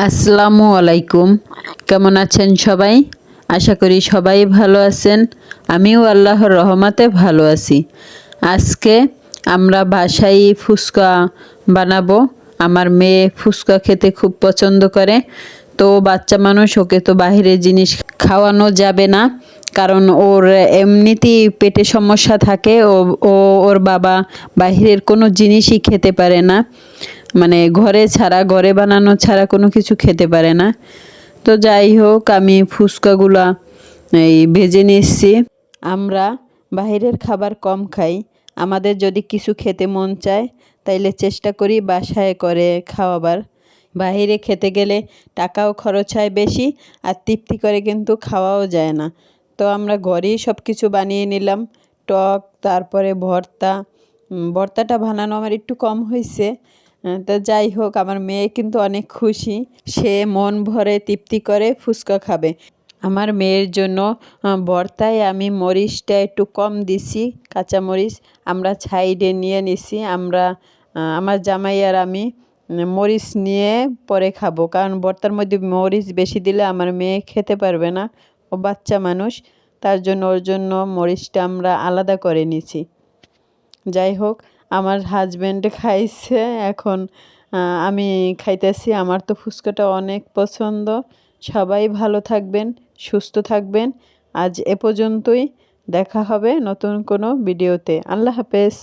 আসসালামু আলাইকুম। কেমন আছেন সবাই? আশা করি সবাই ভালো আছেন। আমিও আল্লাহর রহমতে ভালো আছি। আজকে আমরা বাসায় ফুচকা বানাবো। আমার মেয়ে ফুচকা খেতে খুব পছন্দ করে। তো বাচ্চা মানুষ, ওকে তো বাহিরের জিনিস খাওয়ানো যাবে না, কারণ ওর এমনিতেই পেটে সমস্যা থাকে। ওর বাবা বাহিরের কোনো জিনিসই খেতে পারে না, মানে ঘরে বানানো ছাড়া কোনো কিছু খেতে পারে না। তো যাই হোক, আমি ফুচকাগুলা ভেজে নিচ্ছি। আমরা বাহিরের খাবার কম খাই। আমাদের যদি কিছু খেতে মন চায় তাইলে চেষ্টা করি বাসায় করে খাওয়াবার। বাহিরে খেতে গেলে টাকাও খরচ হয় বেশি, আর তৃপ্তি করে কিন্তু খাওয়াও যায় না। তো আমরা ঘরেই সব কিছু বানিয়ে নিলাম। টক, তারপরে ভর্তা। ভর্তাটা বানানো আমার একটু কম হয়েছে। তো যাই হোক, আমার মেয়ে কিন্তু অনেক খুশি। সে মন ভরে তৃপ্তি করে ফুচকা খাবে। আমার মেয়ের জন্য ভর্তায় আমি মরিচটা একটু কম দিছি, কাঁচা মরিচ আমরা সাইডে নিয়ে নিছি। আমার জামাই আর আমি মরিচ নিয়ে পরে খাবো, কারণ ভর্তার মধ্যে মরিচ বেশি দিলে আমার মেয়ে খেতে পারবে না। ও বাচ্চা মানুষ, তার জন্য ওর জন্য মরিচটা আমরা আলাদা করে নিছি। যাই হোক, আমার হাজব্যান্ড খাইছে, এখন আমি খাইতেছি। আমার তো ফুচকাটা অনেক পছন্দ। সবাই ভালো থাকবেন, সুস্থ থাকবেন। আজ এ পর্যন্তই। দেখা হবে নতুন কোনো ভিডিওতে। আল্লাহ হাফেজ।